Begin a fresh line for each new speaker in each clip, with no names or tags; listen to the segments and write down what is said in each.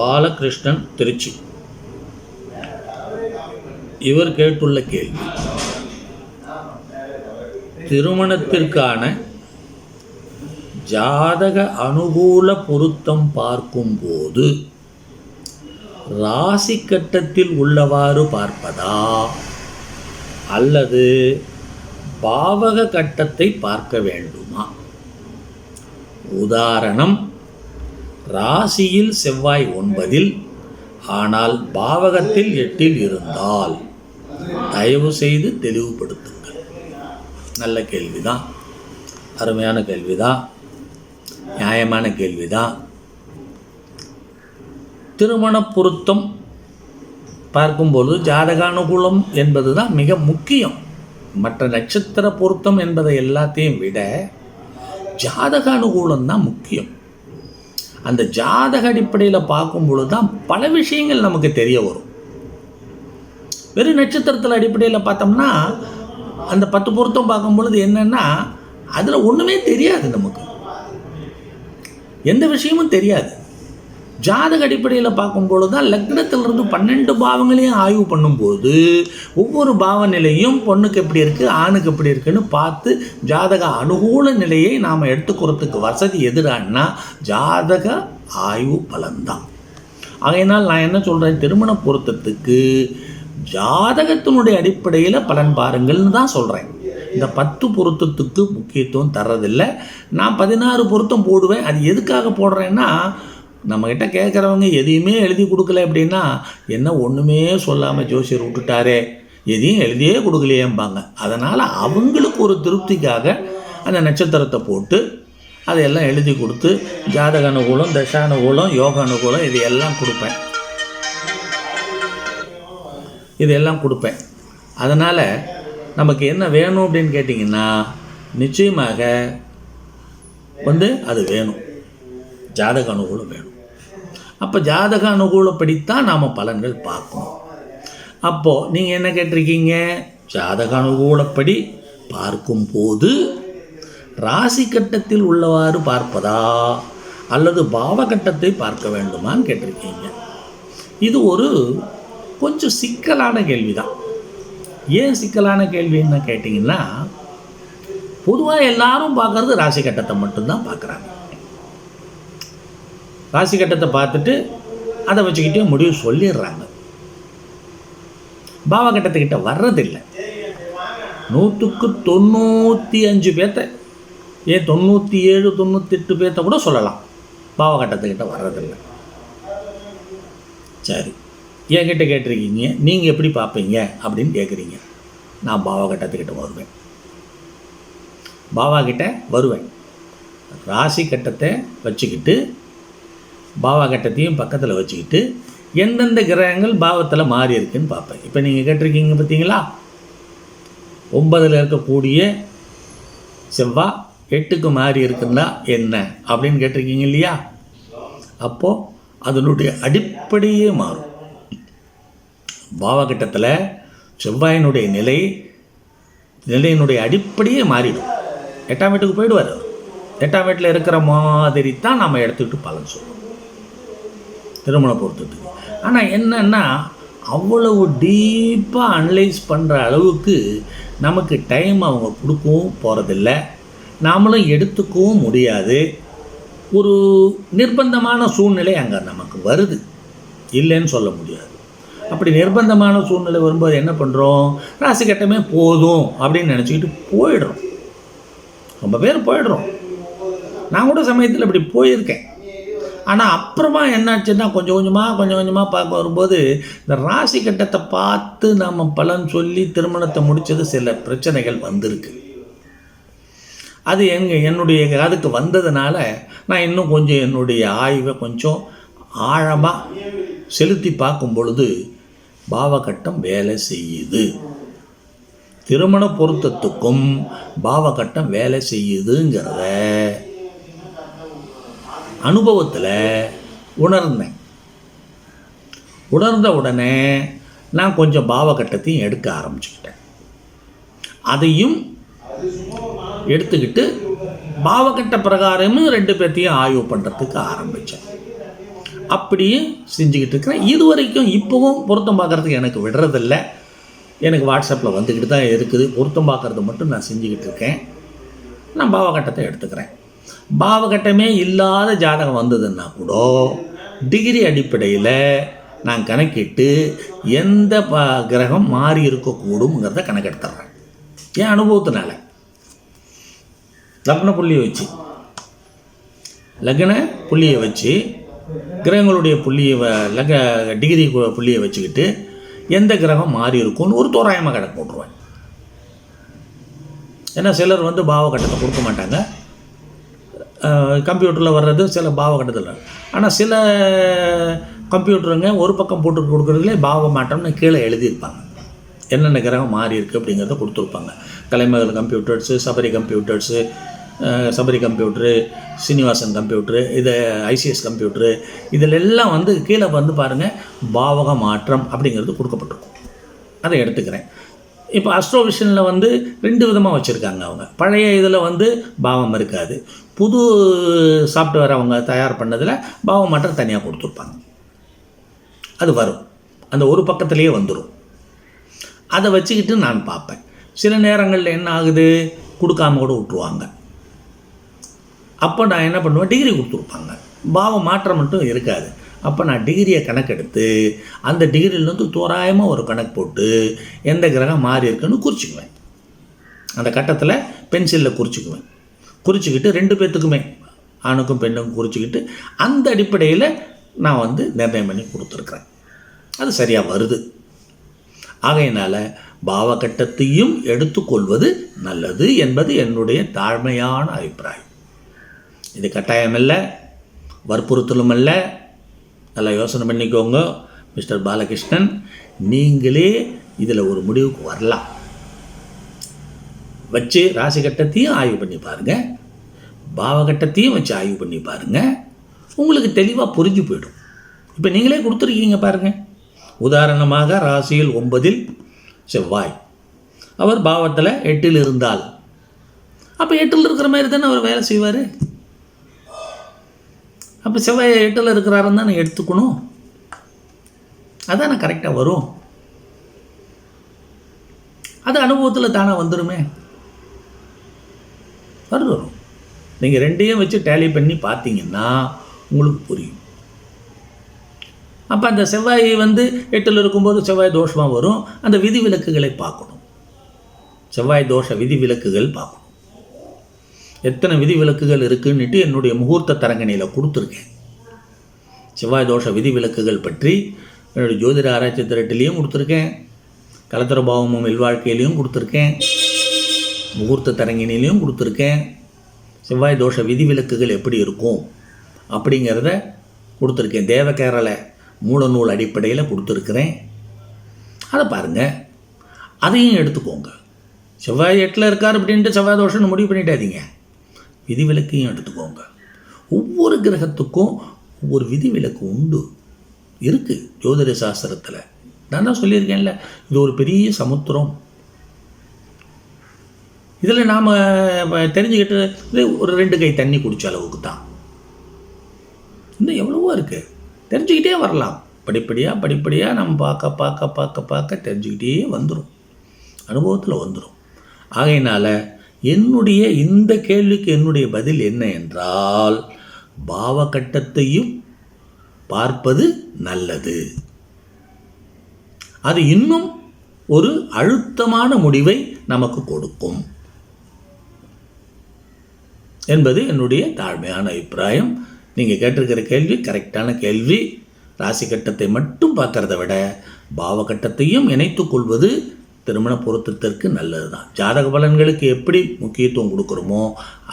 பாலகிருஷ்ணன், திருச்சி. இவர் கேட்டுள்ள கேள்வி, திருமணத்திற்கான ஜாதக அனுகூல பொருத்தம் பார்க்கும்போது ராசி கட்டத்தில் உள்ளவாறு பார்ப்பதா அல்லது பாவக கட்டத்தை பார்க்க வேண்டுமா? உதாரணம், ராசியில் செவ்வாய் 9 ஆனால் பாவகத்தில் 8 இருந்தால் தயவு செய்து தெளிவுபடுத்துங்கள். நல்ல கேள்விதான், அருமையான கேள்விதான், நியாயமான கேள்விதான். திருமண பொருத்தம் பார்க்கும்போது ஜாதகானுகூலம் என்பது தான் மிக முக்கியம். மற்ற நட்சத்திர பொருத்தம் என்பதை எல்லாத்தையும் விட ஜாதக அனுகூலம் தான் முக்கியம். அந்த ஜாதக அடிப்படையில் பார்க்கும்பொழுது தான் பல விஷயங்கள் நமக்கு தெரிய வரும். வெறும் நட்சத்திரத்தில் அடிப்படையில் பார்த்தோம்னா அந்த 10 பொருத்தம் பார்க்கும்பொழுது என்னென்னா அதில் ஒன்றுமே தெரியாது, நமக்கு எந்த விஷயமும் தெரியாது. ஜாதக அடிப்படையில் பார்க்கும்பொழுது தான் லக்னத்திலிருந்து 12 பாவங்களையும் ஆய்வு பண்ணும்போது ஒவ்வொரு பாவ நிலையும் பொண்ணுக்கு எப்படி இருக்குது, ஆணுக்கு எப்படி இருக்குன்னு பார்த்து ஜாதக அனுகூல நிலையை நாம் எடுத்துக்கிறதுக்கு வசதி எதுடான்னா ஜாதக ஆய்வு பலன்தான். ஆகையினால் நான் என்ன சொல்கிறேன், திருமண பொருத்தத்துக்கு ஜாதகத்தினுடைய அடிப்படையில் பலன் பாருங்கள்னு தான் சொல்கிறேன். இந்த 10 பொருத்தத்துக்கு முக்கியத்துவம் தர்றதில்லை. நான் 16 பொருத்தம் போடுவேன். அது எதுக்காக போடுறேன்னா, நம்மக்கிட்ட கேட்குறவங்க எதையுமே எழுதி கொடுக்கல அப்படின்னா, என்ன ஒன்றுமே சொல்லாமல் ஜோசியர் விட்டுட்டாரே, எதையும் எழுதியே கொடுக்கலையேம்பாங்க. அதனால் அவங்களுக்கு ஒரு திருப்திக்காக அந்த நட்சத்திரத்தை போட்டு அதையெல்லாம் எழுதி கொடுத்து ஜாதக அனுகூலம், தசானுகூலம், யோக அனுகூலம் இதெல்லாம் கொடுப்பேன். அதனால் நமக்கு என்ன வேணும் அப்படின்னு கேட்டிங்கன்னா, நிச்சயமாக அது வேணும், ஜாதக அனுகூலம் வேணும். அப்போ ஜாதக அனுகூலப்படித்தான் நாம் பலன்கள் பார்க்கணும். அப்போது நீங்கள் என்ன கேட்டிருக்கீங்க, ஜாதக அனுகூலப்படி பார்க்கும்போது ராசி கட்டத்தில் உள்ளவாறு பார்ப்பதா அல்லது பாவகட்டத்தை பார்க்க வேண்டுமான்னு கேட்டிருக்கீங்க. இது ஒரு கொஞ்சம் சிக்கலான கேள்வி தான். ஏன் சிக்கலான கேள்வின்னு கேட்டிங்கன்னா, பொதுவாக எல்லாரும் பார்க்குறது ராசி கட்டத்தை மட்டும்தான் பார்க்குறாங்க. ராசி கட்டத்தை பார்த்துட்டு அதை வச்சுக்கிட்டே முடிவு சொல்லிடுறாங்க. பாவகட்டத்துக்கிட்ட வர்றதில்லை. 100க்கு 95 பேர்த்த, ஏன் 97, 98 பேர்த்த கூட சொல்லலாம், பாவகட்டத்துக்கிட்ட வர்றதில்லை. சரி, என்கிட்ட கேட்டிருக்கீங்க, நீங்கள் எப்படி பார்ப்பீங்க அப்படின்னு கேட்குறீங்க. நான் பாவகட்டத்துக்கிட்ட வருவேன். ராசி கட்டத்தை வச்சுக்கிட்டு பாவகட்டத்தையும் பக்கத்தில் வச்சுக்கிட்டு எந்தெந்த கிரகங்கள் பாவத்தில் மாறி இருக்குன்னு பார்ப்பேன். இப்போ நீங்கள் கேட்டிருக்கீங்க பார்த்தீங்களா, 9ல் இருக்கக்கூடிய செவ்வாய் 8க்கு மாறி இருக்குன்னா என்ன அப்படின்னு கேட்டிருக்கீங்க இல்லையா? அப்போது அதனுடைய அடிப்படையே மாறும். பாவகட்டத்தில் செவ்வாயினுடைய நிலையினுடைய அடிப்படையே மாறிடும். 8ஆம் வீட்டுக்கு போயிடுவார். 8ஆம் வீட்டில் இருக்கிற மாதிரி தான் நம்ம எடுத்துக்கிட்டு பலன் சொல்லுவோம் திருமண பொருத்தத்துக்கு. ஆனால் என்னன்னா, அவ்வளவு டீப்பாக அனலைஸ் பண்ணுற அளவுக்கு நமக்கு டைம் அவங்க கொடுக்கவும் போகிறதில்ல, நாமளும் எடுத்துக்கவும் முடியாது. ஒரு நிர்பந்தமான சூழ்நிலை அங்கே நமக்கு வருது, இல்லைன்னு சொல்ல முடியாது. அப்படி நிர்பந்தமான சூழ்நிலை வரும்போது என்ன பண்ணுறோம், ராசி கட்டமே போதும் அப்படின்னு நினச்சிக்கிட்டு போயிடுறோம். ரொம்ப பேர் போயிடுறோம். நான் கூட சமயத்தில் இப்படி போயிருக்கேன். ஆனால் அப்புறமா என்னாச்சுன்னா கொஞ்சம் கொஞ்சமாக பார்க்க வரும்போது இந்த ராசி கட்டத்தை பார்த்து நம்ம பலன் சொல்லி திருமணத்தை முடித்தது சில பிரச்சனைகள் வந்திருக்கு. அது என்னுடைய அதுக்கு வந்ததுனால நான் இன்னும் கொஞ்சம் என்னுடைய ஆய்வை கொஞ்சம் ஆழமாக செலுத்தி பார்க்கும் பொழுது பாவகட்டம் வேலை செய்யுது. திருமண பொருத்தத்துக்கும் பாவகட்டம் வேலை செய்யுதுங்கிறத அனுபவத்தில் உணர்ந்த உடனே நான் கொஞ்சம் பாவகட்டத்தையும் எடுக்க ஆரம்பிச்சுக்கிட்டேன். அதையும் எடுத்துக்கிட்டு பாவகட்ட பிரகாரமும் 2 பேர்த்தையும் ஆய்வு பண்ணுறதுக்கு ஆரம்பித்தேன். அப்படியே செஞ்சுக்கிட்டு இருக்கிறேன். இது வரைக்கும் இப்போவும் பொருத்தம் பார்க்குறதுக்கு எனக்கு விடுறதில்ல. எனக்கு வாட்ஸ்அப்பில் வந்துக்கிட்டு தான் இருக்குது. பொருத்தம் பார்க்குறது மட்டும் நான் செஞ்சுக்கிட்டு இருக்கேன். நான் பாவகட்டத்தை எடுத்துக்கிறேன். பாவகட்டமே இல்லாத ஜாதகம் வந்ததுன்னா கூட டிகிரி அடிப்படையில் நான் கணக்கிட்டு எந்த கிரகம் மாறி இருக்கக்கூடுங்கிறத கணக்கெடுத்துட்றேன். என் அனுபவத்தினால லக்ன புள்ளியை வச்சு கிரகங்களுடைய புள்ளியை டிகிரி புள்ளியை வச்சுக்கிட்டு எந்த கிரகம் மாறி இருக்கும்னு ஒரு தோராயமாக கணக்கு போட்டுருவேன். ஏன்னா சிலர் பாவகட்டத்தை கொடுக்க மாட்டாங்க. கம்ப்யூட்டரில் வர்றது சில பாவகட்டத்தில், ஆனால் சில கம்ப்யூட்டருங்க ஒரு பக்கம் போட்டு கொடுக்குறதுலே பாவ மாற்றம்னு கீழே எழுதியிருப்பாங்க. என்னென்ன கிரகம் மாறி இருக்குது அப்படிங்கிறத கொடுத்துருப்பாங்க. Kalaimagal computers, Sabari computer, Srinivasan computer, இது ஐசிஎஸ் கம்ப்யூட்டரு, இதில் எல்லாம் கீழே பாருங்கள் பாவக மாற்றம் அப்படிங்கிறது கொடுக்கப்பட்டிருக்கும். அதை எடுத்துக்கிறேன். இப்போ அஸ்ட்ரோவிஷனில் 2 விதமாக வச்சுருக்காங்க. அவங்க பழைய இதில் பாவம் இருக்காது. புது சாஃப்ட்வேர் அவங்க தயார் பண்ணதில் பாவ மாற்றம் தனியாக கொடுத்துருப்பாங்க. அது வரும், அந்த ஒரு பக்கத்துலேயே வந்துடும். அதை வச்சுக்கிட்டு நான் பார்ப்பேன். சில நேரங்களில் என்ன ஆகுது, கொடுக்காம கூட விட்டுருவாங்க. அப்போ நான் என்ன பண்ணுவேன், டிகிரி கொடுத்துருப்பாங்க, பாவ மாற்றம் மட்டும் இருக்காது. அப்போ நான் டிகிரியை கணக்கெடுத்து அந்த டிகிரியிலேருந்து தோராயமாக ஒரு கணக்கு போட்டு எந்த கிரகம் மாறி இருக்குன்னு குறிச்சிக்குவேன். அந்த கட்டத்தில் பென்சிலில் குறிச்சிக்கிட்டு 2 பேர்த்துக்குமே, ஆணுக்கும் பெண்ணுக்கும் குறிச்சிக்கிட்டு அந்த அடிப்படையில் நான் நிர்ணயம் பண்ணி கொடுத்துருக்குறேன். அது சரியாக வருது. ஆகையினால் பாவகட்டத்தையும் எடுத்துக்கொள்வது நல்லது என்பது என்னுடைய தாழ்மையான அபிப்பிராயம். இது கட்டாயமில்லை, வற்புறுத்தலும் அல்ல. நல்லா யோசனை பண்ணிக்கோங்க மிஸ்டர் பாலகிருஷ்ணன். நீங்களே இதில் ஒரு முடிவுக்கு வரலாம். வச்சு ராசி கட்டத்தையும் ஆய்வு பண்ணி பாருங்கள், பாவகட்டத்தையும் வச்சு ஆய்வு பண்ணி பாருங்கள். உங்களுக்கு தெளிவாக புரிஞ்சு போயிடும். இப்போ நீங்களே கொடுத்துருக்கீங்க பாருங்கள். உதாரணமாக ராசியில் 9 செவ்வாய், அவர் பாவத்தில் 8 இருந்தால், அப்போ 8 இருக்கிற மாதிரி தானே அவர் வேலை செய்வார். அப்போ செவ்வாய் 8 இருக்கிறாருன்னு தானே எடுத்துக்கணும். அதானே கரெக்டாக வரும். அது அனுபவத்தில் தானே வந்துடுமே. வரும். நீங்கள் 2ஐயும் வச்சு டேலி பண்ணி பார்த்தீங்கன்னா உங்களுக்கு புரியும். அப்போ அந்த செவ்வாய் 8 இருக்கும்போது செவ்வாய் தோஷமாக வரும். அந்த விதிவிலக்குகளை பார்க்கணும். செவ்வாய் தோஷ விதிவிலக்குகள் பார்க்கணும். எத்தனை விதிவிலக்குகள் இருக்குன்னுட்டு என்னுடைய முகூர்த்த தரங்கணியில் கொடுத்துருக்கேன். செவ்வாய் தோஷ விதிவிலக்குகள் பற்றி என்னுடைய ஜோதிட ஆராய்ச்சி திரட்டிலையும் கொடுத்துருக்கேன், கலத்திர பாவமும் இல்வாழ்க்கையிலையும் கொடுத்துருக்கேன், முகூர்த்த தரங்கினிலையும் கொடுத்துருக்கேன். செவ்வாய் தோஷ விதிவிலக்குகள் எப்படி இருக்கும் அப்படிங்கிறத கொடுத்துருக்கேன். தேவகேரள மூலநூல் அடிப்படையில் கொடுத்துருக்குறேன். அதை பாருங்கள், அதையும் எடுத்துக்கோங்க. செவ்வாய் 8 இருக்கார் அப்படின்ட்டு செவ்வாய் தோஷம்னு முடிவு பண்ணிட்டாதீங்க. விதிவிலக்கையும் எடுத்துக்கோங்க. ஒவ்வொரு கிரகத்துக்கும் ஒவ்வொரு விதிவிலக்கு உண்டு, இருக்குது ஜோதிட சாஸ்திரத்தில். நான் தான் சொல்லியிருக்கேன்ல, இது ஒரு பெரிய சமுத்திரம். இதில் நாம் தெரிஞ்சுக்கிட்டு ஒரு 2 கை தண்ணி குடிச்ச அளவுக்கு தான். இன்னும் எவ்வளவோ இருக்குது, தெரிஞ்சுக்கிட்டே வரலாம். படிப்படியாக நம்ம பார்க்க தெரிஞ்சுக்கிட்டே வந்துடும், அனுபவத்தில் வந்துடும். ஆகையினால் என்னுடைய இந்த கேள்விக்கு என்னுடைய பதில் என்ன என்றால், பாவகட்டத்தையும் பார்ப்பது நல்லது. அது இன்னும் ஒரு அழுத்தமான முடிவை நமக்கு கொடுக்கும் என்பது என்னுடைய தாழ்மையான அபிப்பிராயம். நீங்கள் கேட்டிருக்கிற கேள்வி கரெக்டான கேள்வி. ராசி கட்டத்தை மட்டும் பார்க்கறத விட பாவகட்டத்தையும் இணைத்துக் கொள்வது திருமண பொருத்தத்திற்கு நல்லது தான். ஜாதக பலன்களுக்கு எப்படி முக்கியத்துவம் கொடுக்குறோமோ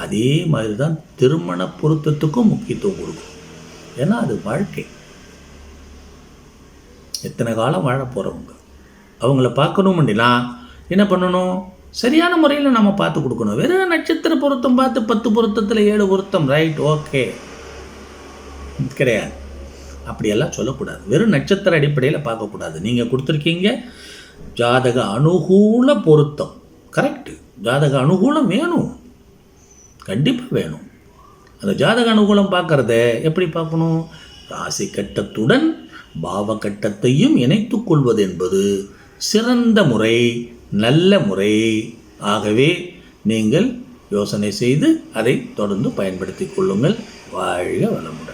அதே மாதிரி தான் திருமண பொருத்தத்துக்கும் முக்கியத்துவம் கொடுக்கும். ஏன்னா அது வாழ்க்கை. எத்தனை காலம் வாழ போகிறவங்க, அவங்கள பார்க்கணும் அப்படின்னா என்ன பண்ணணும், சரியான முறையில் நம்ம பார்த்து கொடுக்கணும். வெறும் நட்சத்திர பொருத்தம் பார்த்து 10 பொருத்தத்தில் 7 பொருத்தம் ரைட் ஓகே கிடையாது. அப்படியெல்லாம் சொல்லக்கூடாது. வெறும் நட்சத்திர அடிப்படையில் பார்க்கக்கூடாது. நீங்கள் கொடுத்துருக்கீங்க ஜாதக அனுகூல பொருத்தம், கரெக்டு. ஜாதக அனுகூலம் வேணும், கண்டிப்பாக வேணும். அந்த ஜாதக அனுகூலம் பார்க்குறத எப்படி பார்க்கணும், ராசி கட்டத்துடன் பாவ கட்டத்தையும் இணைத்துக் கொள்வது என்பது சிறந்த முறை, நல்ல முறை. ஆகவே நீங்கள் யோசனை செய்து அதை தொடர்ந்து பயன்படுத்திக் கொள்ளுங்கள். வாழ்க வளமுடன்.